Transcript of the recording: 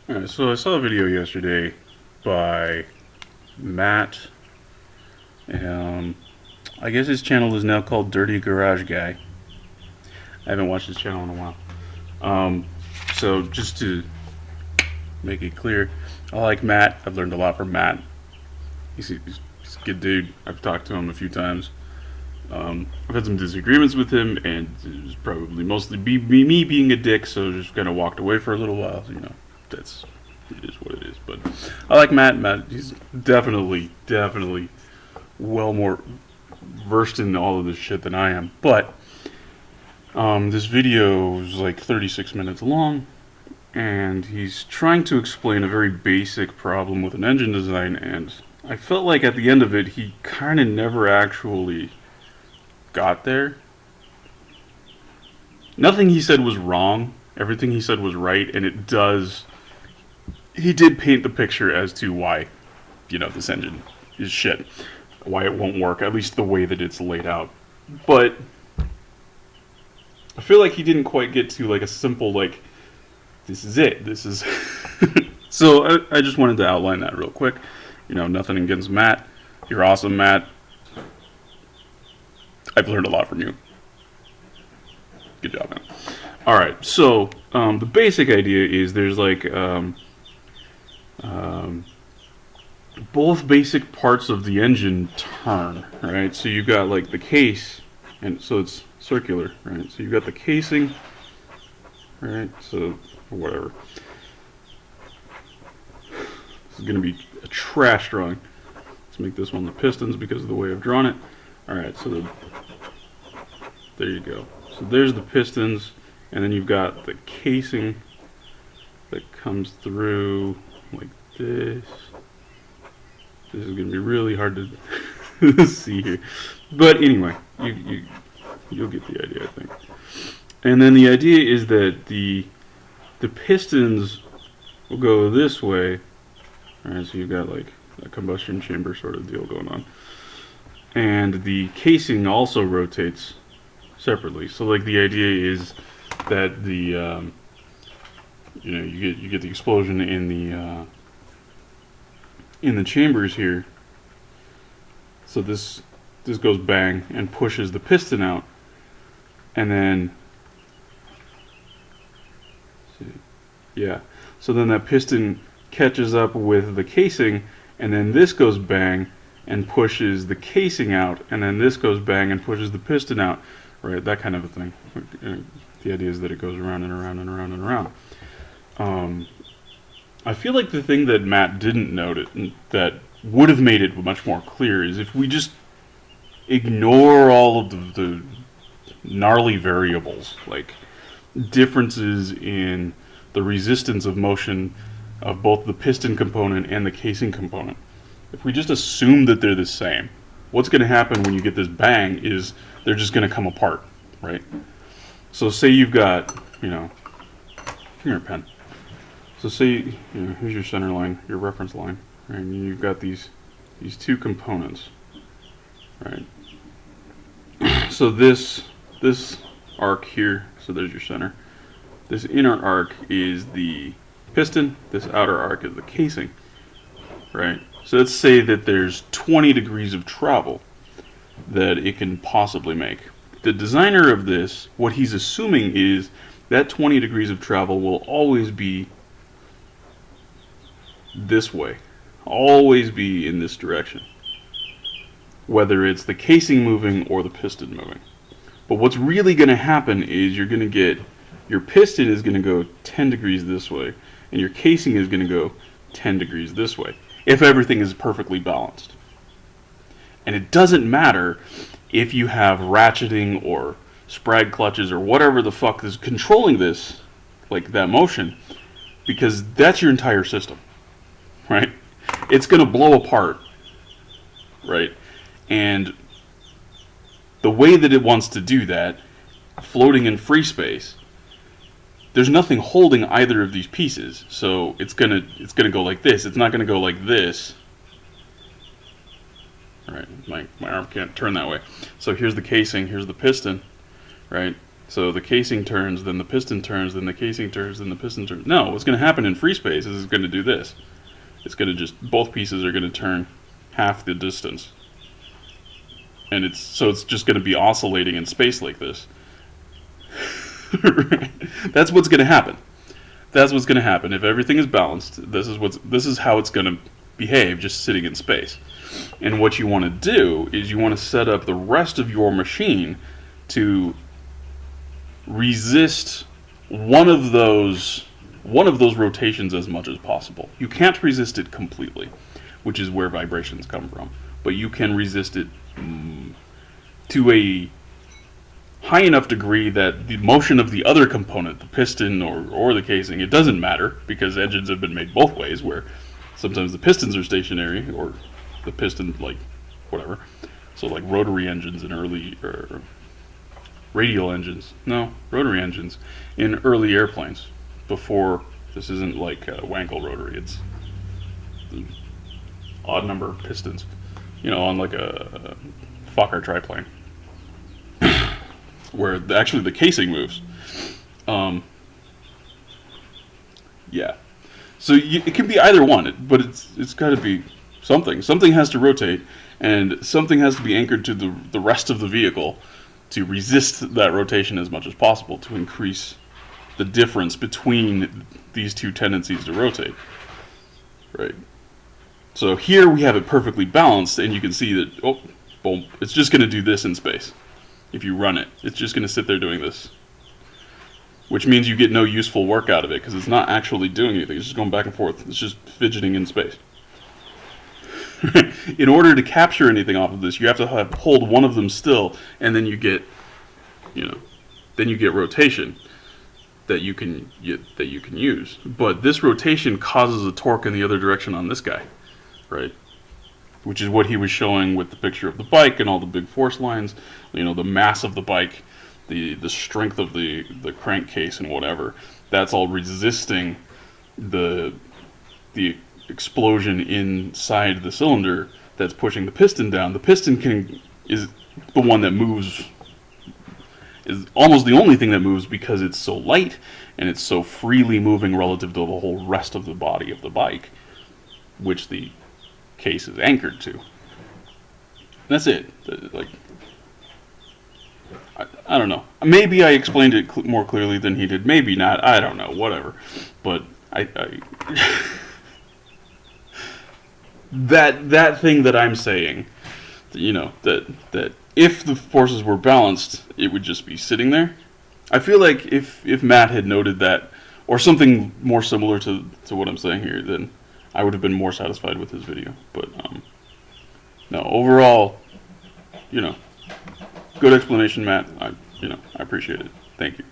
Alright, so I saw a video yesterday by Matt. Um, I guess his channel is now called Dirty Garage Guy. I haven't watched his channel in a while. Um, so just to make it clear, I like Matt. I've learned a lot from Matt. He's a good dude. I've talked to him a few times. I've had some disagreements with him, and it was probably mostly me being a dick. So just kind of walked away for a little while. That's it is what it is. But I like Matt. Matt, he's definitely well more versed in all of this shit than I am. But this video is like 36 minutes long, and he's trying to explain a very basic problem with an engine design, and I felt like at the end of it, he kind of never actually got there. Nothing he said was wrong. Everything he said was right, and it does. He did paint the picture as to why, this engine is shit. Why it won't work, at least the way that it's laid out. But I feel like he didn't quite get to like a simple this is it. This is so I just wanted to outline that real quick. Nothing against Matt. You're awesome, Matt. I've learned a lot from you. Good job, man. All right, so the basic idea is there's both basic parts of the engine turn, right? So you've got like the case, and so it's circular, right? So you've got the casing, right? So whatever. This is going to be a trash drawing. Let's make this one the pistons because of the way I've drawn it. All right, so there you go. So there's the pistons, and then you've got the casing that comes through like this. This is going to be really hard to see here. But anyway, you'll get the idea, I think. And then the idea is that the pistons will go this way. Alright, so you've got like a combustion chamber sort of deal going on. And the casing also rotates separately. So like the idea is that the you get the explosion in the chambers here. So this goes bang and pushes the piston out, and then yeah. So then that piston catches up with the casing, and then this goes bang and pushes the casing out, and then this goes bang and pushes the piston out, right? That kind of a thing. The idea is that it goes around and around and around and around. I feel like the thing that Matt didn't note that would have made it much more clear is if we just ignore all of the gnarly variables, like differences in the resistance of motion of both the piston component and the casing component. If we just assume that they're the same, what's going to happen when you get this bang is they're just going to come apart, right? So say you've got, finger pen. So say, here's your center line, your reference line, right? And you've got these two components, right? So this arc here, so there's your center. This inner arc is the piston, this outer arc is the casing, right? So let's say that there's 20 degrees of travel that it can possibly make. The designer of this, what he's assuming is that 20 degrees of travel will always be this way, always be in this direction, whether it's the casing moving or the piston moving. But what's really going to happen is you're going to get your piston is going to go 10 degrees this way, and your casing is going to go 10 degrees this way, if everything is perfectly balanced. And it doesn't matter if you have ratcheting or sprag clutches or whatever the fuck is controlling this, like that motion, because that's your entire system, right? It's going to blow apart, right? And the way that it wants to do that, floating in free space, there's nothing holding either of these pieces, so it's gonna go like this. It's not gonna go like this. All right, my arm can't turn that way. So here's the casing, here's the piston, right? So the casing turns, then the piston turns, then the casing turns, then the piston turns. No, what's going to happen in free space is it's going to do this. It's going to just, both pieces are going to turn half the distance. And it's just going to be oscillating in space like this. That's what's going to happen. That's what's going to happen. If everything is balanced, this is how it's going to behave, just sitting in space. And what you want to do is you want to set up the rest of your machine to resist one of those rotations as much as possible. You can't resist it completely, which is where vibrations come from, but you can resist it to a high enough degree that the motion of the other component, the piston or the casing, it doesn't matter, because engines have been made both ways, where sometimes the pistons are stationary, or the piston, like, whatever. So like rotary engines in early, or radial engines, no, rotary engines in early airplanes, before, this isn't like Wankel rotary, it's odd number pistons, on like a Fokker triplane, where actually the casing moves. Yeah. So it can be either one, but it's got to be something. Something has to rotate, and something has to be anchored to the rest of the vehicle to resist that rotation as much as possible, to increase the difference between these two tendencies to rotate. Right. So here we have it perfectly balanced, and you can see that, oh, boom, it's just going to do this in space. If you run it, it's just going to sit there doing this. Which means you get no useful work out of it, because it's not actually doing anything. It's just going back and forth. It's just fidgeting in space. In order to capture anything off of this, you have to hold one of them still, and then you get, rotation that you can use. But this rotation causes a torque in the other direction on this guy, right? Which is what he was showing with the picture of the bike and all the big force lines. The mass of the bike, the strength of the crankcase and whatever. That's all resisting the explosion inside the cylinder that's pushing the piston down. The piston is the one that moves, is almost the only thing that moves, because it's so light and it's so freely moving relative to the whole rest of the body of the bike, which the case is anchored to. That's it. Like, I don't know. Maybe I explained it more clearly than he did. Maybe not. I don't know. Whatever. But I that thing that I'm saying, that if the forces were balanced, it would just be sitting there. I feel like if Matt had noted that, or something more similar to what I'm saying here, then I would have been more satisfied with his video. But no, overall, good explanation, Matt. I appreciate it. Thank you.